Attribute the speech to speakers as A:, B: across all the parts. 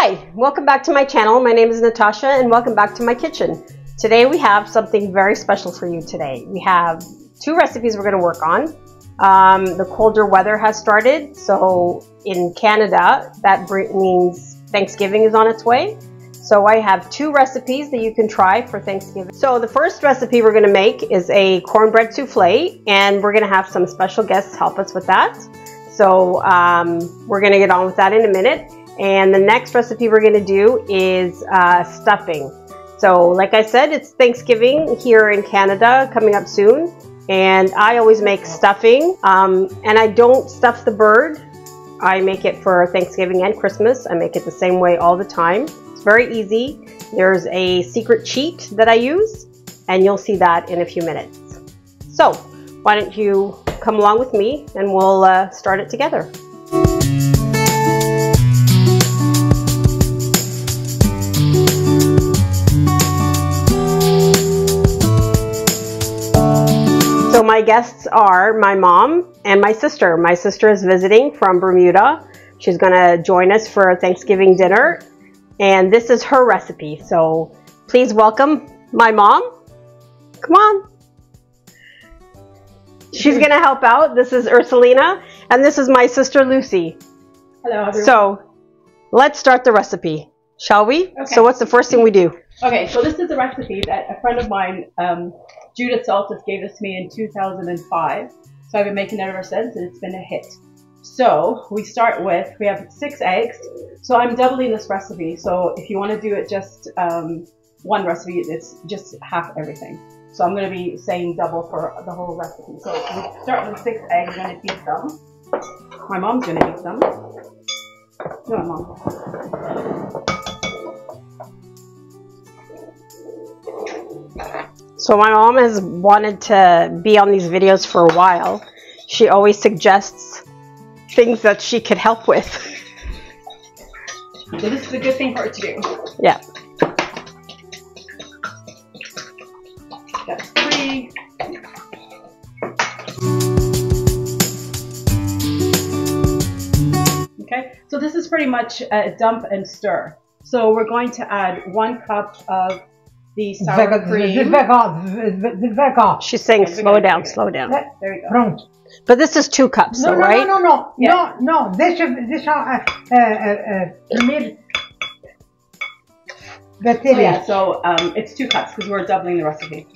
A: Hi, welcome back to my channel. My name is Natasha and welcome back to my kitchen. Today we have something very special for you today. We have two recipes we're going to work on. The colder weather has started, so in Canada that means Thanksgiving is on its way. So I have two recipes that you can try for Thanksgiving. So the first recipe we're going to make is a cornbread souffle, and we're going to have some special guests help us with that. So we're going to get on with that in a minute. And the next recipe we're going to do is stuffing. So like I said, it's Thanksgiving here in Canada coming up soon. And I always make stuffing. And I don't stuff the bird. I make it for Thanksgiving and Christmas. I make it the same way all the time. It's very easy. There's a secret cheat that I use, and you'll see that in a few minutes. So why don't you come along with me and we'll start it together. So my guests are my mom and my sister. My sister is visiting from Bermuda. She's going to join us for a Thanksgiving dinner. And this is her recipe. So please welcome my mom. Come on. She's going to help out. This is Ursulina. And this is my sister Lucy.
B: Hello, everyone.
A: So let's start the recipe, shall we?
B: Okay.
A: So what's the first thing we do?
B: Okay, so this is a recipe that a friend of mine, Judith Saltis, gave this to me in 2005. So I've been making it ever since, and it's been a hit. So we start with, we have 6 eggs. So I'm doubling this recipe. So if you want to do it just one recipe, it's just half everything. So I'm going to be saying double for the whole recipe. So we start with 6 eggs. I'm going to beat them. My mom's going to beat them. No, Mom.
A: So my mom has wanted to be on these videos for a while. She always suggests things that she could help with.
B: So this is a good thing for her to do.
A: Yeah.
B: That's 3. Okay, so this is pretty much a dump and stir. So we're going to add 1 cup of the sour cream.
A: She's saying slow down, slow down.
B: There you go.
A: But this is 2 cups, though, right?
C: No.
B: Yeah.
C: No. This is
B: Yeah, so it's 2 cups because we're doubling the recipe.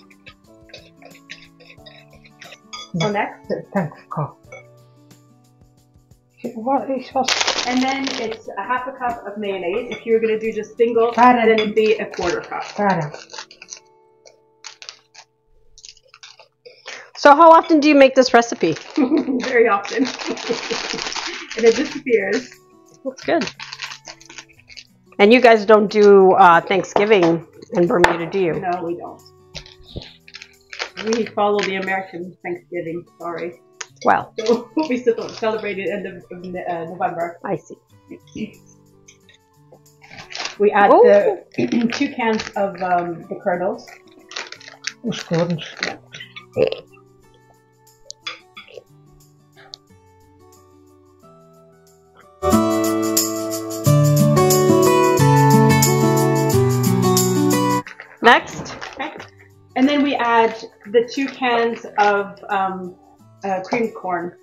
B: So next.
C: Thanks, God. What is what?
B: And then it's a half a cup of mayonnaise. If you're going to do just single, then it'd be a 1/4 cup.
A: So how often do you make this recipe?
B: Very often. And it disappears.
A: That's good. And you guys don't do Thanksgiving in Bermuda, do you?
B: No, we don't. We follow the American Thanksgiving, sorry.
A: Well.
B: So we still celebrate it end of November.
A: I see.
B: We add the 2 cans of the kernels. Yeah.
A: Next.
B: Okay. And then we add the 2 cans of creamed corn.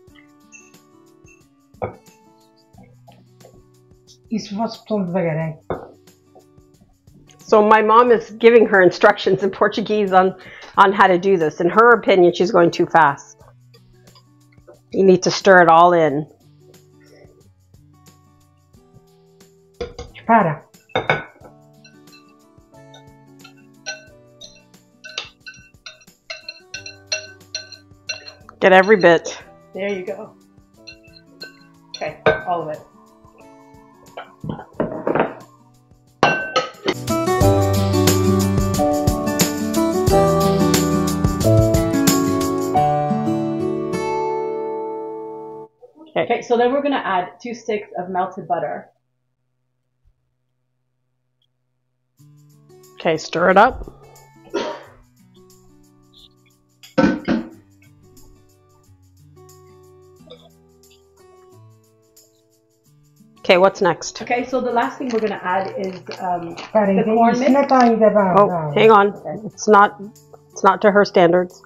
A: So my mom is giving her instructions in Portuguese on how to do this. In her opinion, she's going too fast. You need to stir it all in.
C: Para.
A: Get every bit.
B: There you go. Okay, all of it. Okay, so then we're going to add 2 sticks of melted butter.
A: Okay, stir it up. Okay, what's next?
B: Okay, so the last thing we're going to add is the
C: Sorry,
B: corn
C: it's not
B: mix.
C: on the bar.
A: Oh, hang on.
B: Okay.
A: It's not to her standards.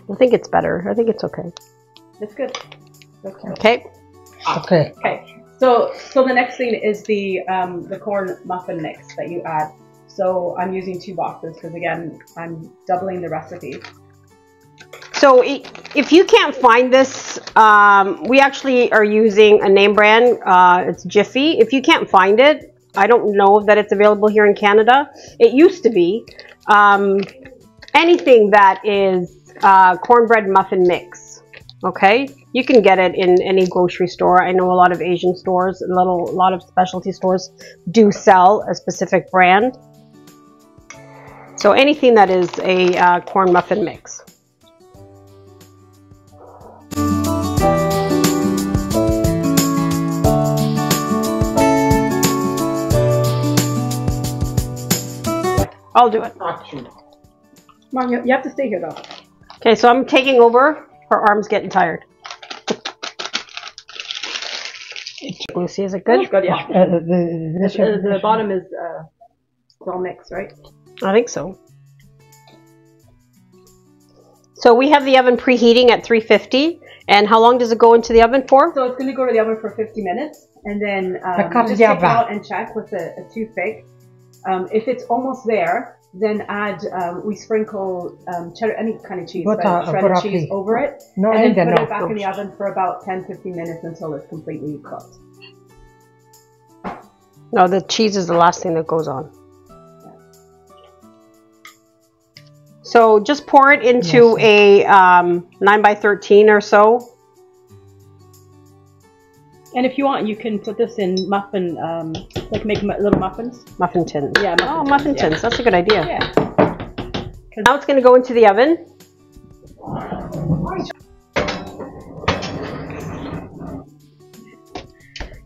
A: I think it's better. I think it's okay.
B: It's good. Okay.
A: Okay.
C: Okay.
B: Okay. So the next thing is the corn muffin mix that you add. So I'm using 2 boxes because again I'm doubling the recipe.
A: So if you can't find this, we actually are using a name brand. It's Jiffy. If you can't find it, I don't know that it's available here in Canada. It used to be. Anything that is cornbread muffin mix, okay? You can get it in any grocery store. I know a lot of Asian stores, a lot of specialty stores do sell a specific brand. So anything that is a corn muffin mix. I'll do it.
C: Action.
B: Come on, you have to stay here though.
A: Okay, so I'm taking over. Her arm's getting tired. Lucy, is it good?
B: It's good, yeah. The bottom is all mixed, right?
A: I think so. So we have the oven preheating at 350. And how long does it go into the oven for?
B: So it's going to go to the oven for 50 minutes. And then
C: comes
B: just
C: the
B: take it
C: oven.
B: out and check with a toothpick. If it's almost there, then add, we sprinkle cheddar, any kind of cheese, but shredded cheese over it.
C: No,
B: and then
C: I
B: put
C: don't
B: it back
C: know.
B: in the oven for about 10-15 minutes until it's completely cooked.
A: No, the cheese is the last thing that goes on. So just pour it into a 9x13 or so.
B: And if you want, you can put this in muffin, like make little muffins.
A: Muffin tins.
B: Yeah,
A: muffin tins.
B: yeah.
A: That's a good idea.
B: Yeah.
A: Now it's going to go into the oven.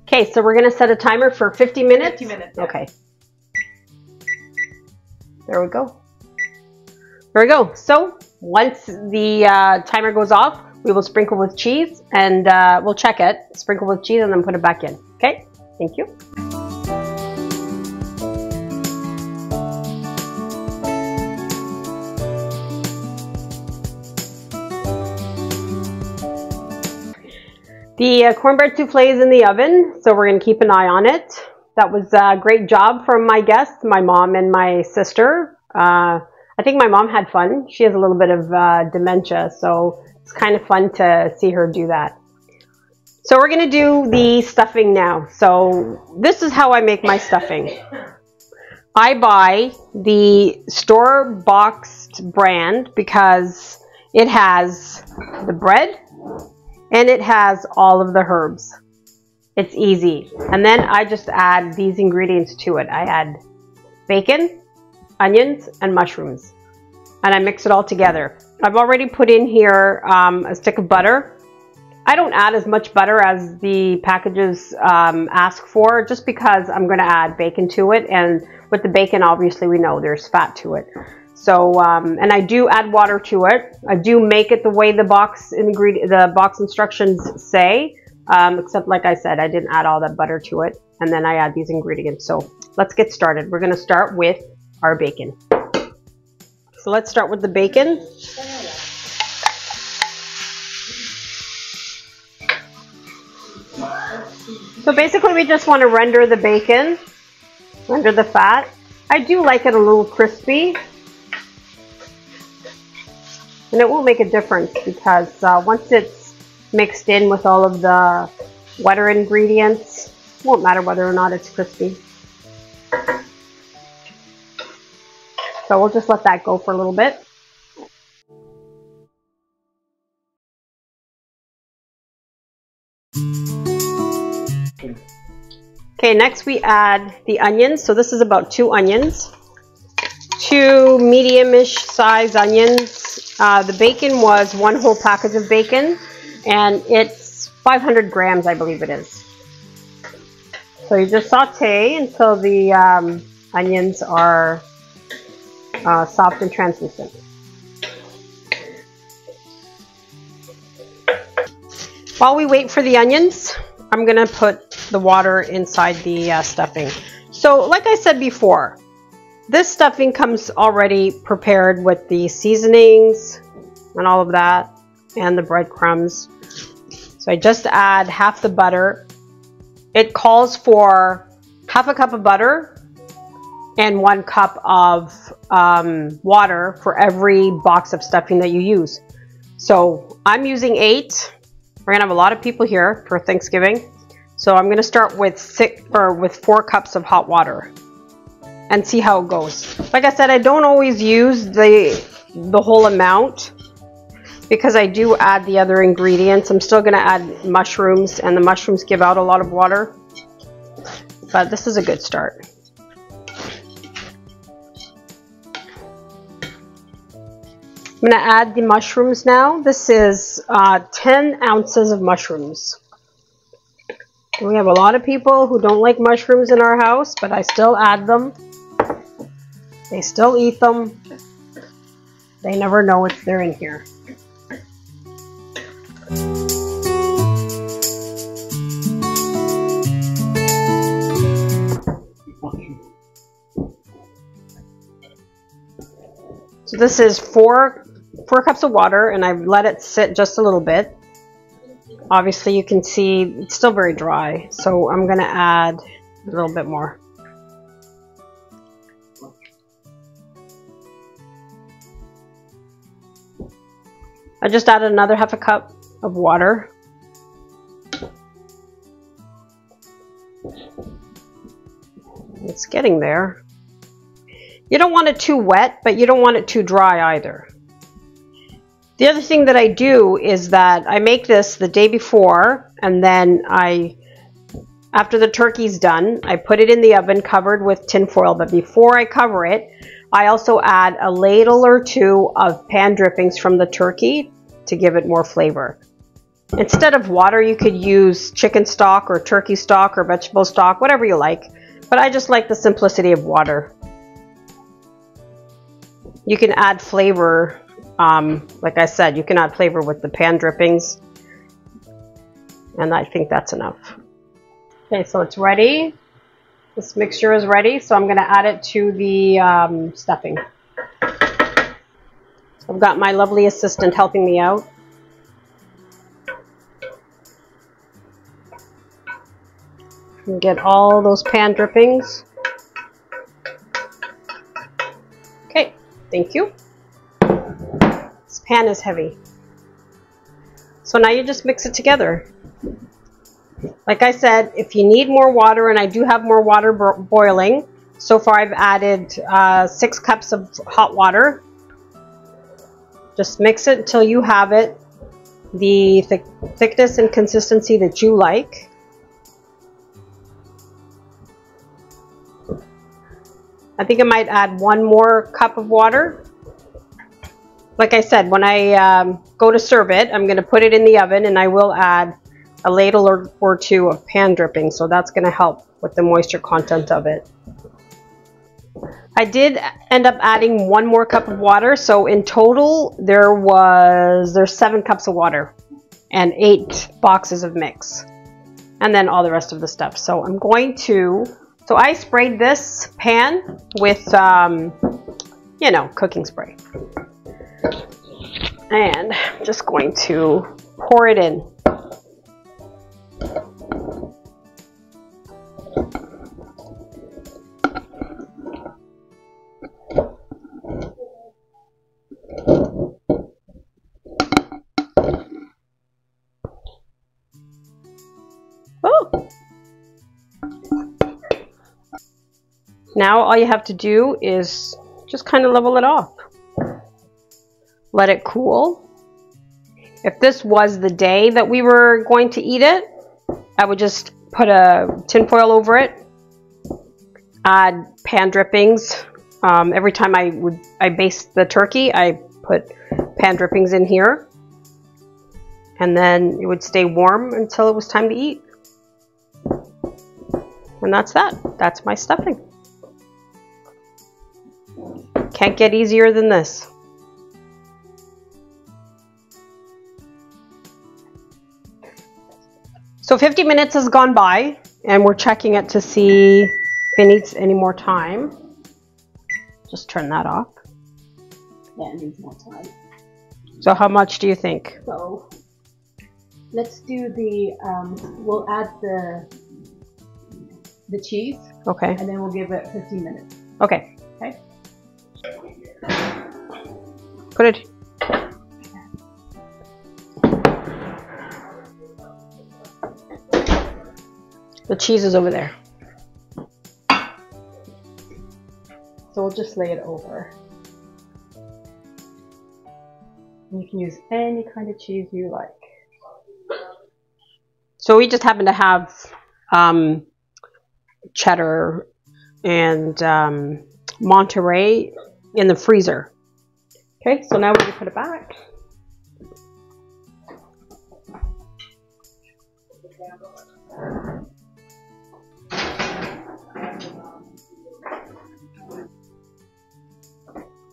A: Okay, so we're going to set a timer for 50 minutes.
B: 50 minutes. Yeah.
A: Okay. There we go. There we go. So once the timer goes off, we will sprinkle with cheese and we'll check it. Sprinkle with cheese and then put it back in. Okay, thank you. The cornbread souffle is in the oven, so we're going to keep an eye on it. That was a great job from my guests, my mom and my sister. I think my mom had fun. She has a little bit of dementia, so it's kind of fun to see her do that. So we're going to do the stuffing now. So this is how I make my stuffing. I buy the store-boxed brand because it has the bread and it has all of the herbs. It's easy. And then I just add these ingredients to it. I add bacon, onions, and mushrooms. And I mix it all together. I've already put in here a stick of butter. I don't add as much butter as the packages ask for, just because I'm going to add bacon to it. And with the bacon, obviously, we know there's fat to it. So, and I do add water to it. I do make it the way the box instructions say, except like I said, I didn't add all that butter to it. And then I add these ingredients. So let's get started. We're going to start with our bacon. So let's start with the bacon. So basically we just want to render the bacon, render the fat. I do like it a little crispy. And it will make a difference because once it's mixed in with all of the wetter ingredients, it won't matter whether or not it's crispy. So we'll just let that go for a little bit. Okay, next we add the onions. So this is about 2 onions. 2 medium-ish size onions. The bacon was 1 whole package of bacon, and it's 500 grams, I believe it is. So you just saute until the onions are soft and translucent. While we wait for the onions, I'm gonna put the water inside the stuffing. So like I said before, this stuffing comes already prepared with the seasonings and all of that and the breadcrumbs. So I just add half the butter. It calls for half a cup of butter and 1 cup of water for every box of stuffing that you use. So I'm using 8. We're gonna have a lot of people here for Thanksgiving. So I'm gonna start with 4 cups of hot water and see how it goes. Like I said, I don't always use the whole amount because I do add the other ingredients. I'm still gonna add mushrooms, and the mushrooms give out a lot of water. But this is a good start. I'm gonna add the mushrooms now. This is 10 ounces of mushrooms. We have a lot of people who don't like mushrooms in our house, but I still add them. They still eat them. They never know if they're in here. So this is 4 cups of water, and I've let it sit just a little bit. Obviously you can see it's still very dry, so I'm gonna add a little bit more. I just added another half a cup of water. It's getting there. You don't want it too wet, but you don't want it too dry either. The other thing that I do is that I make this the day before, and then after the turkey's done, I put it in the oven covered with tin foil. But before I cover it, I also add a ladle or 2 of pan drippings from the turkey to give it more flavor. Instead of water, you could use chicken stock or turkey stock or vegetable stock, whatever you like. But I just like the simplicity of water. You can add flavor. Like I said, you can add flavor with the pan drippings, and I think that's enough. Okay, so it's ready. This mixture is ready, so I'm going to add it to the stuffing. I've got my lovely assistant helping me out. And get all those pan drippings. Okay, thank you. This pan is heavy. So now you just mix it together. Like I said, if you need more water, and I do have more water boiling, so far I've added 6 cups of hot water. Just mix it until you have it the thickness and consistency that you like. I think I might add 1 more cup of water. Like I said, when I go to serve it, I'm going to put it in the oven, and I will add a ladle or 2 of pan dripping, so that's going to help with the moisture content of it. I did end up adding 1 more cup of water, so in total there's 7 cups of water and 8 boxes of mix, and then all the rest of the stuff. So I'm going to, so I sprayed this pan with you know, cooking spray, and I'm just going to pour it in. Oh. Now all you have to do is just kind of level it off. Let it cool. If this was the day that we were going to eat it, I would just put a tin foil over it, add pan drippings. Every time I baste the turkey, I put pan drippings in here, and then it would stay warm until it was time to eat. And that's that. That's my stuffing. Can't get easier than this. So 50 minutes has gone by, and we're checking it to see if it needs any more time. Just turn that off.
B: Yeah, it needs more time.
A: So how much do you think?
B: So let's do the, we'll add the cheese,
A: Okay.
B: and then we'll give it 15 minutes.
A: Okay.
B: Okay?
A: Put it. The cheese is over there.
B: So we'll just lay it over. You can use any kind of cheese you like.
A: So we just happen to have cheddar and Monterey in the freezer.
B: Okay, so now we're going to put it back.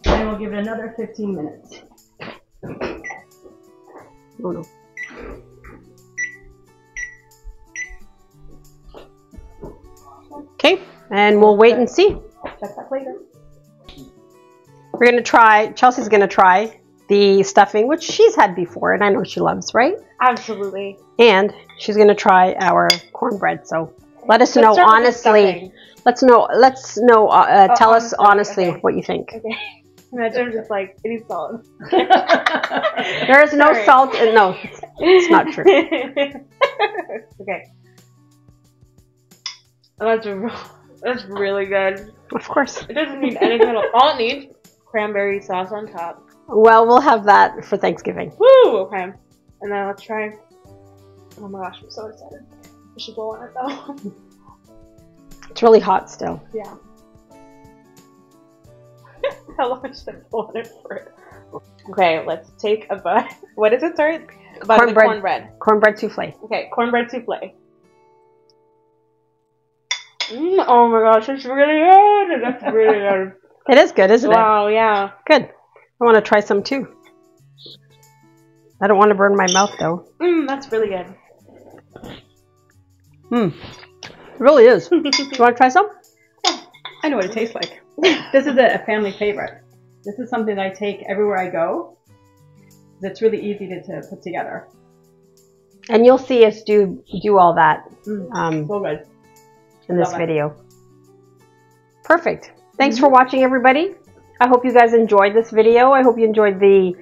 B: And we'll give it another 15 minutes.
A: Oh no. Okay, and we'll wait and see.
B: Check that later.
A: We're gonna try, Chelsea's gonna try the stuffing, which she's had before, and I know she loves, right?
D: Absolutely.
A: And she's gonna try our cornbread. So let us know honestly. Tell us honestly what you think.
D: Okay. Imagine I'm just like, it needs salt.
A: There is no salt, and no, it's not true.
D: Okay. That's really good.
A: Of course.
D: It doesn't need anything else. All it needs, cranberry sauce on top.
A: Well, we'll have that for Thanksgiving.
D: Woo! Okay. And then let's try. Oh my gosh, I'm so excited. I should blow on it though.
A: It's really hot still.
D: Yeah. How long should I blow on it for? Okay, let's take a bite. What is it, sorry? A bite of the cornbread.
A: Cornbread souffle.
D: Okay, cornbread souffle. Oh my gosh, it's really good. That's really good.
A: It is good, isn't it?
D: Wow, yeah.
A: Good. I want to try some too. I don't want to burn my mouth though.
D: That's really good.
A: It really is. Do you want to try some?
B: I know what it tastes like. This is a family favorite. This is something that I take everywhere I go. That's really easy to put together.
A: And you'll see us do all that
B: So good.
A: in this video. Perfect. Thanks for watching, everybody. I hope you guys enjoyed this video. I hope you enjoyed the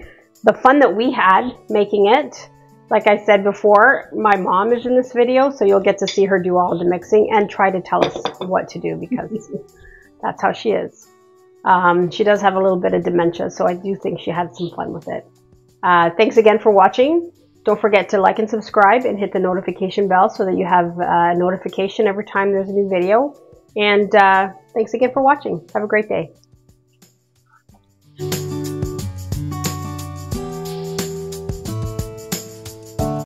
A: fun that we had making it. Like I said before, my mom is in this video, so you'll get to see her do all the mixing and try to tell us what to do, because that's how she is. She does have a little bit of dementia, so I do think she had some fun with it. Thanks again for watching. Don't forget to like and subscribe and hit the notification bell so that you have a notification every time there's a new video. And thanks again for watching. Have a great day.